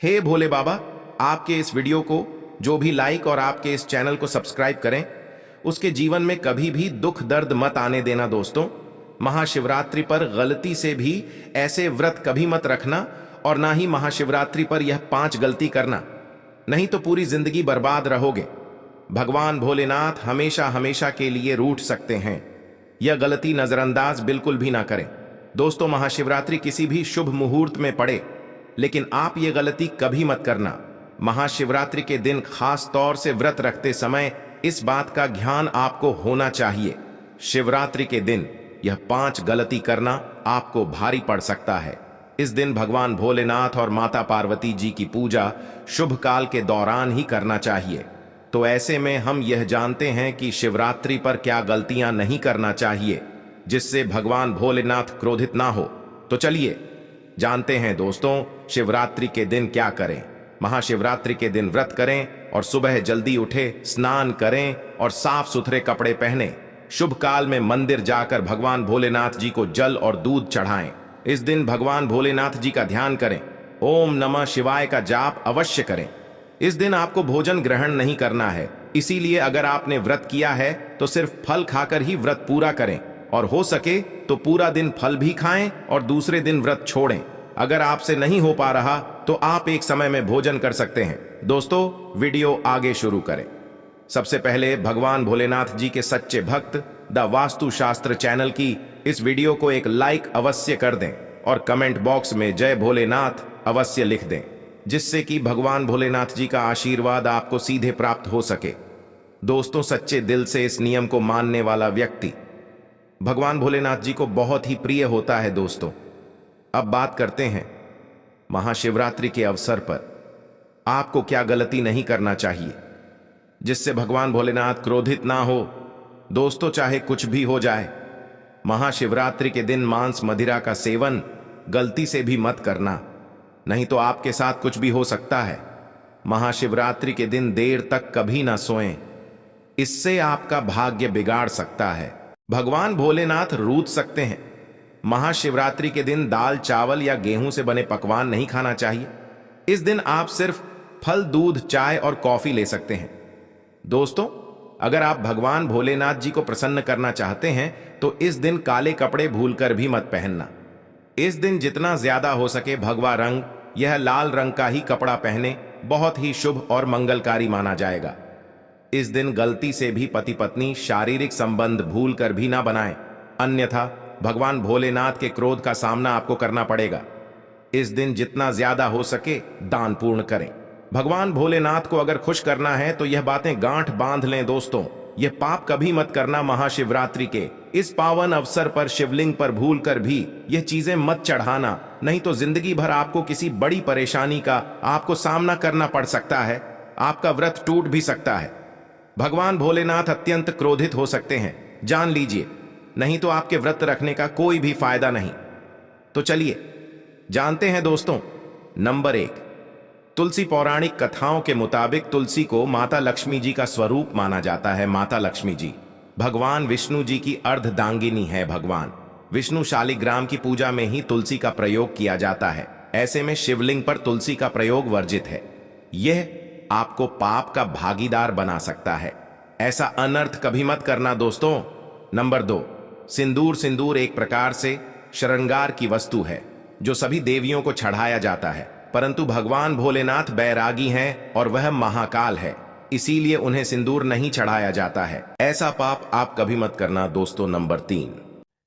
हे भोले बाबा, आपके इस वीडियो को जो भी लाइक और आपके इस चैनल को सब्सक्राइब करें, उसके जीवन में कभी भी दुख दर्द मत आने देना। दोस्तों, महाशिवरात्रि पर गलती से भी ऐसे व्रत कभी मत रखना और ना ही महाशिवरात्रि पर यह 5 गलती करना, नहीं तो पूरी जिंदगी बर्बाद रहोगे। भगवान भोलेनाथ हमेशा हमेशा के लिए रूठ सकते हैं। यह गलती नजरअंदाज बिल्कुल भी ना करें। दोस्तों, महाशिवरात्रि किसी भी शुभ मुहूर्त में पड़े, लेकिन आप ये गलती कभी मत करना। महाशिवरात्रि के दिन खास तौर से व्रत रखते समय इस बात का ध्यान आपको होना चाहिए। शिवरात्रि के दिन यह 5 गलती करना आपको भारी पड़ सकता है। इस दिन भगवान भोलेनाथ और माता पार्वती जी की पूजा शुभ काल के दौरान ही करना चाहिए। तो ऐसे में हम यह जानते हैं कि शिवरात्रि पर क्या गलतियां नहीं करना चाहिए जिससे भगवान भोलेनाथ क्रोधित ना हो। तो चलिए जानते हैं दोस्तों, शिवरात्रि के दिन क्या करें। महाशिवरात्रि के दिन व्रत करें और सुबह जल्दी उठे, स्नान करें और साफ सुथरे कपड़े पहने। शुभ काल में मंदिर जाकर भगवान भोलेनाथ जी को जल और दूध चढ़ाएं। इस दिन भगवान भोलेनाथ जी का ध्यान करें। ओम नमः शिवाय का जाप अवश्य करें। इस दिन आपको भोजन ग्रहण नहीं करना है, इसीलिए अगर आपने व्रत किया है तो सिर्फ फल खाकर ही व्रत पूरा करें और हो सके तो पूरा दिन फल भी खाएं और दूसरे दिन व्रत छोड़ें। अगर आपसे नहीं हो पा रहा तो आप एक समय में भोजन कर सकते हैं। दोस्तों, वीडियो आगे शुरू करें। सबसे पहले भगवान भोलेनाथ जी के सच्चे भक्त द वास्तु शास्त्र चैनल की इस वीडियो को एक लाइक अवश्य कर दें और कमेंट बॉक्स में जय भोलेनाथ अवश्य लिख दें, जिससे कि भगवान भोलेनाथ जी का आशीर्वाद आपको सीधे प्राप्त हो सके। दोस्तों, सच्चे दिल से इस नियम को मानने वाला व्यक्ति भगवान भोलेनाथ जी को बहुत ही प्रिय होता है। दोस्तों, अब बात करते हैं महाशिवरात्रि के अवसर पर आपको क्या गलती नहीं करना चाहिए जिससे भगवान भोलेनाथ क्रोधित ना हो। दोस्तों, चाहे कुछ भी हो जाए, महाशिवरात्रि के दिन मांस मदिरा का सेवन गलती से भी मत करना, नहीं तो आपके साथ कुछ भी हो सकता है। महाशिवरात्रि के दिन देर तक कभी ना सोएं, इससे आपका भाग्य बिगाड़ सकता है। भगवान भोलेनाथ रूठ सकते हैं। महाशिवरात्रि के दिन दाल चावल या गेहूं से बने पकवान नहीं खाना चाहिए। इस दिन आप सिर्फ फल, दूध, चाय और कॉफी ले सकते हैं। दोस्तों, अगर आप भगवान भोलेनाथ जी को प्रसन्न करना चाहते हैं तो इस दिन काले कपड़े भूलकर भी मत पहनना। इस दिन जितना ज्यादा हो सके भगवा रंग, यह लाल रंग का ही कपड़ा पहने, बहुत ही शुभ और मंगलकारी माना जाएगा। इस दिन गलती से भी पति पत्नी शारीरिक संबंध भूलकर भी ना बनाएं, अन्यथा भगवान भोलेनाथ के क्रोध का सामना आपको करना पड़ेगा। इस दिन जितना ज्यादा हो सके दान पूर्ण करें। भगवान भोलेनाथ को अगर खुश करना है तो यह बातें गांठ बांध लें। दोस्तों, यह पाप कभी मत करना। महाशिवरात्रि के इस पावन अवसर पर शिवलिंग पर भूलकर भी यह चीजें मत चढ़ाना, नहीं तो जिंदगी भर आपको किसी बड़ी परेशानी का आपको सामना करना पड़ सकता है। आपका व्रत टूट भी सकता है। भगवान भोलेनाथ अत्यंत क्रोधित हो सकते हैं, जान लीजिए, नहीं तो आपके व्रत रखने का कोई भी फायदा नहीं। तो चलिए जानते हैं दोस्तों। नंबर 1, तुलसी। पौराणिक कथाओं के मुताबिक तुलसी को माता लक्ष्मी जी का स्वरूप माना जाता है। माता लक्ष्मी जी भगवान विष्णु जी की अर्धदांगिनी है। भगवान विष्णु शालिग्राम की पूजा में ही तुलसी का प्रयोग किया जाता है। ऐसे में शिवलिंग पर तुलसी का प्रयोग वर्जित है। यह आपको पाप का भागीदार बना सकता है। ऐसा अनर्थ कभी मत करना। दोस्तों, नंबर 2, सिंदूर। सिंदूर एक प्रकार से श्रृंगार की वस्तु है जो सभी देवियों को चढ़ाया जाता है, परंतु भगवान भोलेनाथ बैरागी हैं और वह महाकाल है, इसीलिए उन्हें सिंदूर नहीं चढ़ाया जाता है। ऐसा पाप आप कभी मत करना। दोस्तों, नंबर 3,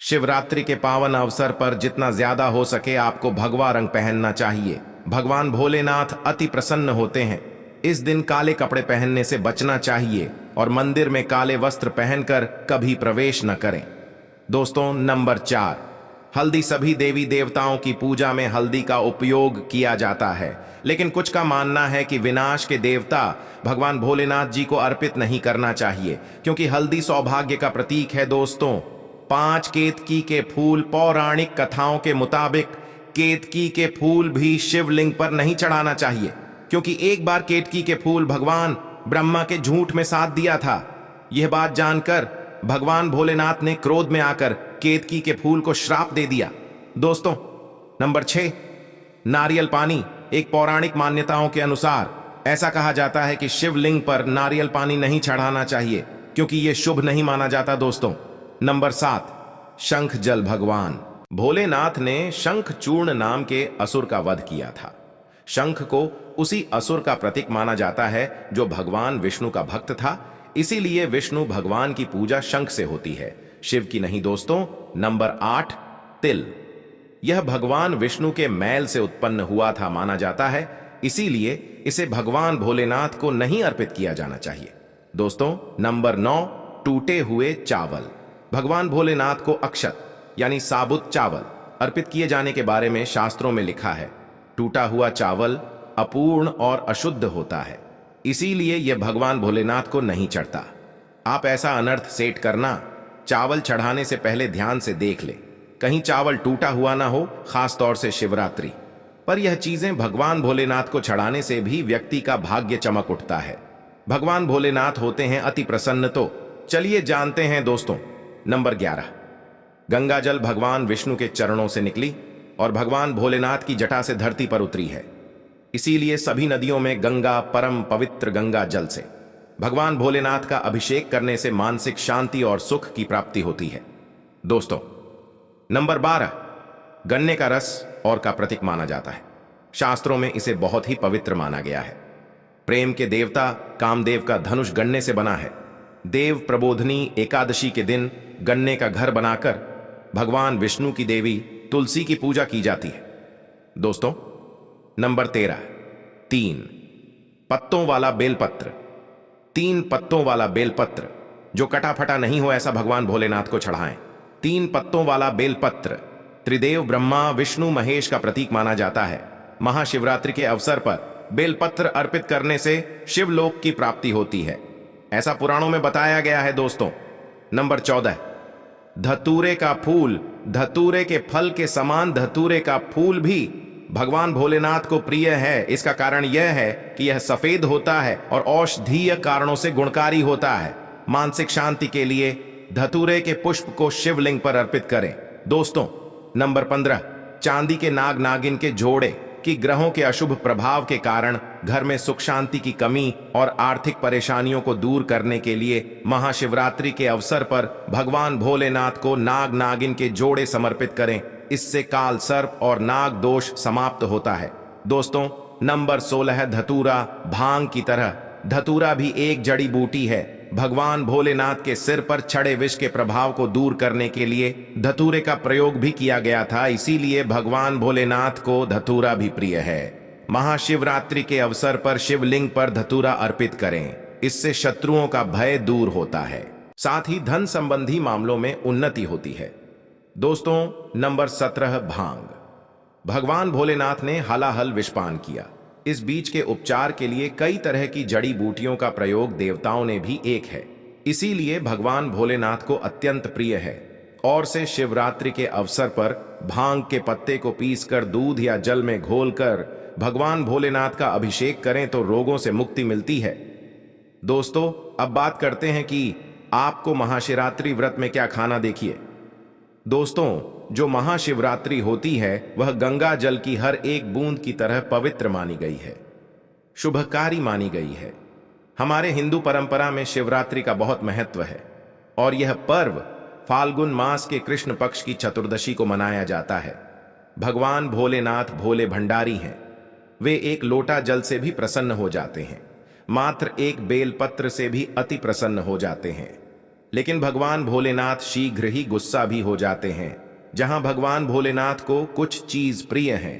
शिवरात्रि के पावन अवसर पर जितना ज्यादा हो सके आपको भगवा रंग पहनना चाहिए। भगवान भोलेनाथ अति प्रसन्न होते हैं। इस दिन काले कपड़े पहनने से बचना चाहिए और मंदिर में काले वस्त्र पहनकर कभी प्रवेश न करें। दोस्तों, नंबर 4, हल्दी। सभी देवी देवताओं की पूजा में हल्दी का उपयोग किया जाता है, लेकिन कुछ का मानना है कि विनाश के देवता भगवान भोलेनाथ जी को अर्पित नहीं करना चाहिए, क्योंकि हल्दी सौभाग्य का प्रतीक है। दोस्तों, 5 केतकी के फूल। पौराणिक कथाओं के मुताबिक केतकी के फूल भी शिवलिंग पर नहीं चढ़ाना चाहिए, क्योंकि एक बार केतकी के फूल भगवान ब्रह्मा के झूठ में साथ दिया था। यह बात जानकर भगवान भोलेनाथ ने क्रोध में आकर केतकी के फूल को श्राप दे दिया। दोस्तों, नंबर 6, नारियल पानी। एक पौराणिक मान्यताओं के अनुसार ऐसा कहा जाता है कि शिवलिंग पर नारियल पानी नहीं चढ़ाना चाहिए क्योंकि यह शुभ नहीं माना जाता दोस्तों। नंबर 7, शंख जल। भगवान भोलेनाथ ने शंख चूर्ण नाम के असुर का वध किया था। शंख को उसी असुर का प्रतीक माना जाता है जो भगवान विष्णु का भक्त था, इसीलिए विष्णु भगवान की पूजा शंख से होती है, शिव की नहीं दोस्तों। नंबर 8, तिल। यह भगवान विष्णु के मैल से उत्पन्न हुआ था माना जाता है, इसीलिए इसे भगवान भोलेनाथ को नहीं अर्पित किया जाना चाहिए दोस्तों। नंबर 9, टूटे हुए चावल। भगवान भोलेनाथ को अक्षत यानी साबुत चावल अर्पित किए जाने के बारे में शास्त्रों में लिखा है। टूटा हुआ चावल अपूर्ण और अशुद्ध होता है, इसीलिए यह भगवान भोलेनाथ को नहीं चढ़ता। आप ऐसा अनर्थ सेट करना, चावल चढ़ाने से पहले ध्यान से देख ले, कहीं चावल टूटा हुआ ना हो, खास तौर से शिवरात्रि पर यह चीजें भगवान भोलेनाथ को चढ़ाने से भी व्यक्ति का भाग्य चमक उठता है। भगवान भोलेनाथ होते हैं अति प्रसन्न। तो चलिए जानते हैं दोस्तों। नंबर 11, गंगा जल। भगवान विष्णु के चरणों से निकली और भगवान भोलेनाथ की जटा से धरती पर उतरी है, इसीलिए सभी नदियों में गंगा परम पवित्र गंगा जल से भगवान भोलेनाथ का अभिषेक करने से मानसिक शांति और सुख की प्राप्ति होती है दोस्तों। नंबर 12, गन्ने का रस और का प्रतीक माना जाता है। शास्त्रों में इसे बहुत ही पवित्र माना गया है। प्रेम के देवता कामदेव का धनुष गन्ने से बना है। देव प्रबोधनी एकादशी के दिन गन्ने का घर बनाकर भगवान विष्णु की देवी तुलसी की पूजा की जाती है दोस्तों। नंबर 13, 3 पत्तों वाला बेलपत्र। 3 पत्तों वाला बेलपत्र जो कटा फटा नहीं हो, ऐसा भगवान भोलेनाथ को चढ़ाएं। 3 पत्तों वाला बेलपत्र त्रिदेव ब्रह्मा विष्णु महेश का प्रतीक माना जाता है। महाशिवरात्रि के अवसर पर बेलपत्र अर्पित करने से शिवलोक की प्राप्ति होती है, ऐसा पुराणों में बताया गया है दोस्तों। नंबर 14, धतूरे का फूल। धतूरे के फल के समान धतूरे का फूल भी भगवान भोलेनाथ को प्रिय है। इसका कारण यह है कि यह सफेद होता है और औषधीय कारणों से गुणकारी होता है। मानसिक शांति के लिए धतूरे के पुष्प को शिवलिंग पर अर्पित करें दोस्तों। नंबर 15, चांदी के नाग नागिन के जोड़े कि ग्रहों के अशुभ प्रभाव के कारण घर में सुख शांति की कमी और आर्थिक परेशानियों को दूर करने के लिए महाशिवरात्रि के अवसर पर भगवान भोलेनाथ को नाग नागिन के जोड़े समर्पित करें। इससे काल सर्प और नाग दोष समाप्त होता है दोस्तों। नंबर 16, धतूरा। भांग की तरह धतूरा भी एक जड़ी बूटी है। भगवान भोलेनाथ के सिर पर छड़े विष के प्रभाव को दूर करने के लिए धतूरे का प्रयोग भी किया गया था, इसीलिए भगवान भोलेनाथ को धतूरा भी प्रिय है। महाशिवरात्रि के अवसर पर शिवलिंग पर धतूरा अर्पित करें, इससे शत्रुओं का भय दूर होता है, साथ ही धन संबंधी मामलों में उन्नति होती है दोस्तों। नंबर 17, भांग। भगवान भोलेनाथ ने हलाहल विषपान किया। इस बीज के उपचार के लिए कई तरह की जड़ी बूटियों का प्रयोग देवताओं ने भी एक है, इसीलिए भगवान भोलेनाथ को अत्यंत प्रिय है। और से शिवरात्रि के अवसर पर भांग के पत्ते को पीसकर दूध या जल में घोलकर भगवान भोलेनाथ का अभिषेक करें तो रोगों से मुक्ति मिलती है दोस्तों। अब बात करते हैं कि आपको महाशिवरात्रि व्रत में क्या खाना। देखिए दोस्तों, जो महाशिवरात्रि होती है वह गंगा जल की हर एक बूंद की तरह पवित्र मानी गई है, शुभकारी मानी गई है। हमारे हिंदू परंपरा में शिवरात्रि का बहुत महत्व है और यह पर्व फाल्गुन मास के कृष्ण पक्ष की चतुर्दशी को मनाया जाता है। भगवान भोलेनाथ भोले भंडारी हैं। वे एक लोटा जल से भी प्रसन्न हो जाते हैं, मात्र एक बेलपत्र से भी अति प्रसन्न हो जाते हैं। लेकिन भगवान भोलेनाथ शीघ्र ही गुस्सा भी हो जाते हैं। जहां भगवान भोलेनाथ को कुछ चीज प्रिय है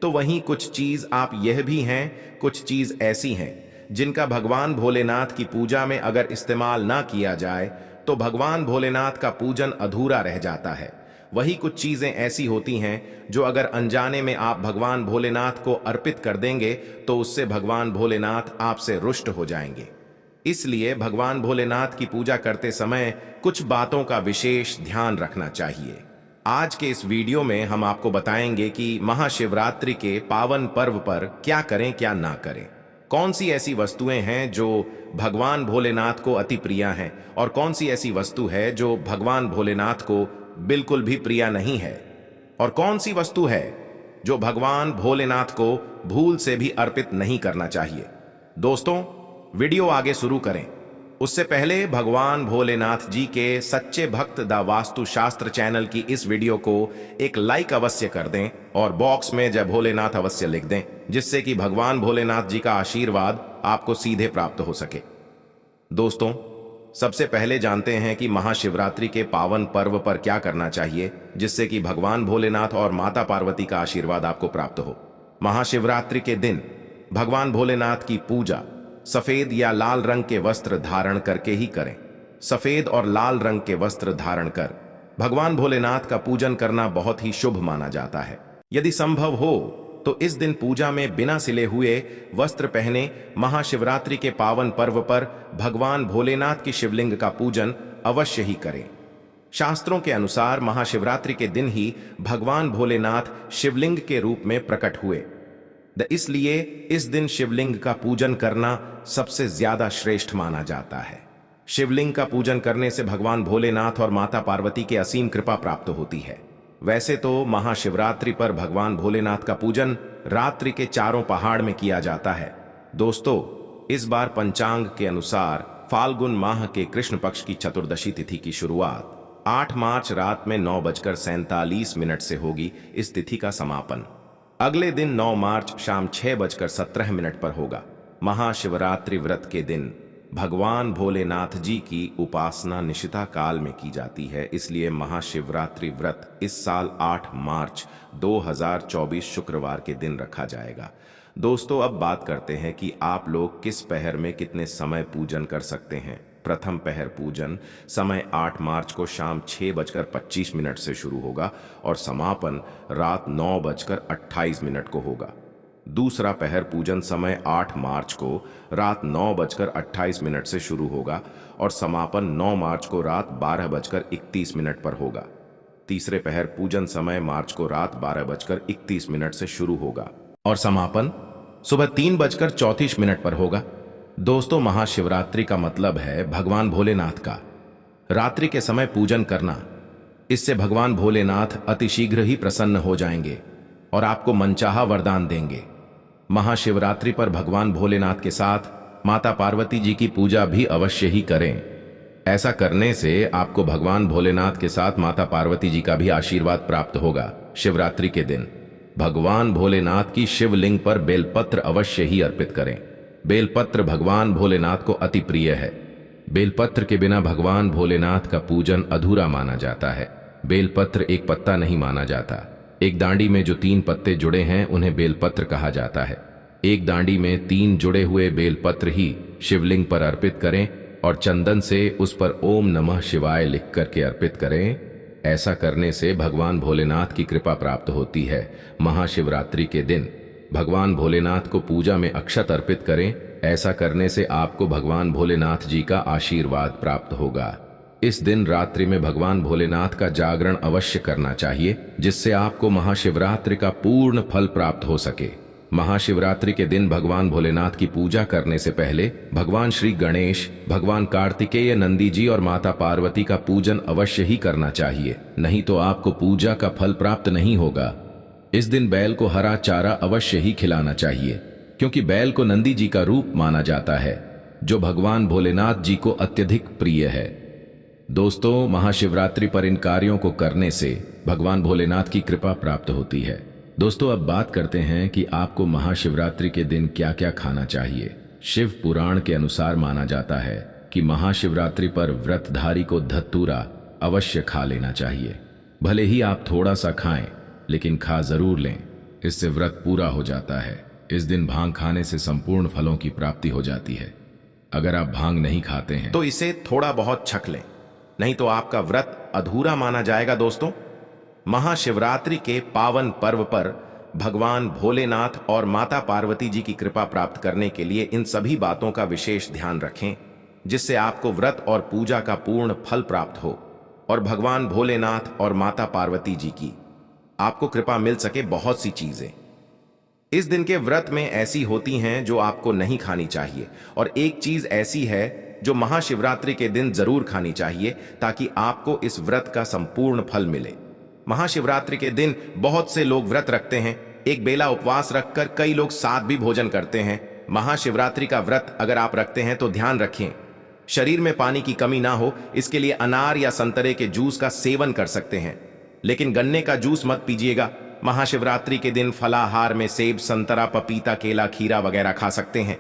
तो वहीं कुछ चीज आप यह भी हैं, कुछ चीज ऐसी हैं जिनका भगवान भोलेनाथ की पूजा में अगर इस्तेमाल ना किया जाए तो भगवान भोलेनाथ का पूजन अधूरा रह जाता है। वही कुछ चीजें ऐसी होती हैं जो अगर अनजाने में आप भगवान भोलेनाथ को अर्पित कर देंगे तो उससे भगवान भोलेनाथ आपसे रुष्ट हो जाएंगे। इसलिए भगवान भोलेनाथ की पूजा करते समय कुछ बातों का विशेष ध्यान रखना चाहिए। आज के इस वीडियो में हम आपको बताएंगे कि महाशिवरात्रि के पावन पर्व पर क्या करें क्या ना करें, कौन सी ऐसी वस्तुएं हैं जो भगवान भोलेनाथ को अति प्रिय हैं और कौन सी ऐसी वस्तु है जो भगवान भोलेनाथ को बिल्कुल भी प्रिय नहीं है, और कौन सी वस्तु है जो भगवान भोलेनाथ को भूल से भी अर्पित नहीं करना चाहिए। दोस्तों, वीडियो आगे शुरू करें उससे पहले भगवान भोलेनाथ जी के सच्चे भक्त द वास्तु शास्त्र चैनल की इस वीडियो को एक लाइक अवश्य कर दें और बॉक्स में जय भोलेनाथ अवश्य लिख दें, जिससे कि भगवान भोलेनाथ जी का आशीर्वाद आपको सीधे प्राप्त हो सके। दोस्तों, सबसे पहले जानते हैं कि महाशिवरात्रि के पावन पर्व पर क्या करना चाहिए जिससे कि भगवान भोलेनाथ और माता पार्वती का आशीर्वाद आपको प्राप्त हो। महाशिवरात्रि के दिन भगवान भोलेनाथ की पूजा सफेद या लाल रंग के वस्त्र धारण करके ही करें। सफेद और लाल रंग के वस्त्र धारण कर भगवान भोलेनाथ का पूजन करना बहुत ही शुभ माना जाता है। यदि संभव हो तो इस दिन पूजा में बिना सिले हुए वस्त्र पहने महाशिवरात्रि के पावन पर्व पर भगवान भोलेनाथ की शिवलिंग का पूजन अवश्य ही करें। शास्त्रों के अनुसार महाशिवरात्रि के दिन ही भगवान भोलेनाथ शिवलिंग के रूप में प्रकट हुए। इसलिए इस दिन शिवलिंग का पूजन करना सबसे ज्यादा श्रेष्ठ माना जाता है। शिवलिंग का पूजन करने से भगवान भोलेनाथ और माता पार्वती की असीम कृपा प्राप्त होती है। वैसे तो महाशिवरात्रि पर भगवान भोलेनाथ का पूजन रात्रि के चारों पहाड़ में किया जाता है। दोस्तों, इस बार पंचांग के अनुसार फाल्गुन माह के कृष्ण पक्ष की चतुर्दशी तिथि की शुरुआत 8 मार्च रात में 9:47 से होगी। इस तिथि का समापन अगले दिन 9 मार्च शाम 6:17 पर होगा। महाशिवरात्रि व्रत के दिन भगवान भोलेनाथ जी की उपासना निशिता काल में की जाती है, इसलिए महाशिवरात्रि व्रत इस साल 8 मार्च 2024 शुक्रवार के दिन रखा जाएगा। दोस्तों, अब बात करते हैं कि आप लोग किस पहर में कितने समय पूजन कर सकते हैं। प्रथम पहर पूजन समय 8 मार्च को शाम 6:25 से शुरू होगा और समापन रात 9:28 को होगा। दूसरा पहर पूजन समय 8 मार्च को रात 9:28 से शुरू होगा और समापन 9 मार्च को रात 12:31 पर होगा। तीसरे पहर पूजन समय मार्च को रात 12:31 से शुरू होगा और समापन सुबह 3:34 पर होगा। दोस्तों, महाशिवरात्रि का मतलब है भगवान भोलेनाथ का रात्रि के समय पूजन करना। इससे भगवान भोलेनाथ अतिशीघ्र ही प्रसन्न हो जाएंगे और आपको मनचाहा वरदान देंगे। महाशिवरात्रि पर भगवान भोलेनाथ के साथ माता पार्वती जी की पूजा भी अवश्य ही करें। ऐसा करने से आपको भगवान भोलेनाथ के साथ माता पार्वती जी का भी आशीर्वाद प्राप्त होगा। शिवरात्रि के दिन भगवान भोलेनाथ की शिवलिंग पर बेलपत्र अवश्य ही अर्पित करें। बेलपत्र भगवान भोलेनाथ को अति प्रिय है। बेलपत्र के बिना भगवान भोलेनाथ का पूजन अधूरा माना जाता है। बेलपत्र एक पत्ता नहीं माना जाता। एक डांडी में जो 3 पत्ते जुड़े हैं उन्हें बेलपत्र कहा जाता है। एक डांडी में 3 जुड़े हुए बेलपत्र ही शिवलिंग पर अर्पित करें और चंदन से उस पर ओम नमः शिवाय लिख करके अर्पित करें। ऐसा करने से भगवान भोलेनाथ की कृपा प्राप्त होती है। महाशिवरात्रि के दिन भगवान भोलेनाथ को पूजा में अक्षत अर्पित करें। ऐसा करने से आपको भगवान भोलेनाथ जी का आशीर्वाद प्राप्त होगा। इस दिन रात्रि में भगवान भोलेनाथ का जागरण अवश्य करना चाहिए, जिससे आपको महाशिवरात्रि का पूर्ण फल प्राप्त हो सके। महाशिवरात्रि के दिन भगवान भोलेनाथ की पूजा करने से पहले भगवान श्री गणेश, भगवान कार्तिकेय, नंदी जी और माता पार्वती का पूजन अवश्य ही करना चाहिए, नहीं तो आपको पूजा का फल प्राप्त नहीं होगा। इस दिन बैल को हरा चारा अवश्य ही खिलाना चाहिए, क्योंकि बैल को नंदी जी का रूप माना जाता है, जो भगवान भोलेनाथ जी को अत्यधिक प्रिय है। दोस्तों, महाशिवरात्रि पर इन कार्यों को करने से भगवान भोलेनाथ की कृपा प्राप्त होती है। दोस्तों, अब बात करते हैं कि आपको महाशिवरात्रि के दिन क्या क्या खाना चाहिए। शिव पुराण के अनुसार माना जाता है कि महाशिवरात्रि पर व्रतधारी को धतूरा अवश्य खा लेना चाहिए। भले ही आप थोड़ा सा खाएं, लेकिन खा जरूर लें, इससे व्रत पूरा हो जाता है। इस दिन भांग खाने से संपूर्ण फलों की प्राप्ति हो जाती है। अगर आप भांग नहीं खाते हैं तो इसे थोड़ा बहुत छक लें, नहीं तो आपका व्रत अधूरा माना जाएगा। दोस्तों, महाशिवरात्रि के पावन पर्व पर भगवान भोलेनाथ और माता पार्वती जी की कृपा प्राप्त करने के लिए इन सभी बातों का विशेष ध्यान रखें, जिससे आपको व्रत और पूजा का पूर्ण फल प्राप्त हो और भगवान भोलेनाथ और माता पार्वती जी की आपको कृपा मिल सके। बहुत सी चीजें इस दिन के व्रत में ऐसी होती हैं जो आपको नहीं खानी चाहिए, और एक चीज ऐसी है जो महाशिवरात्रि के दिन जरूर खानी चाहिए, ताकि आपको इस व्रत का संपूर्ण फल मिले। महाशिवरात्रि के दिन बहुत से लोग व्रत रखते हैं, एक बेला उपवास रखकर कई लोग साथ भी भोजन करते हैं। महाशिवरात्रि का व्रत अगर आप रखते हैं तो ध्यान रखें शरीर में पानी की कमी ना हो, इसके लिए अनार या संतरे के जूस का सेवन कर सकते हैं, लेकिन गन्ने का जूस मत पीजिएगा। महाशिवरात्रि के दिन फलाहार में सेब, संतरा, पपीता, केला, खीरा वगैरह खा सकते हैं।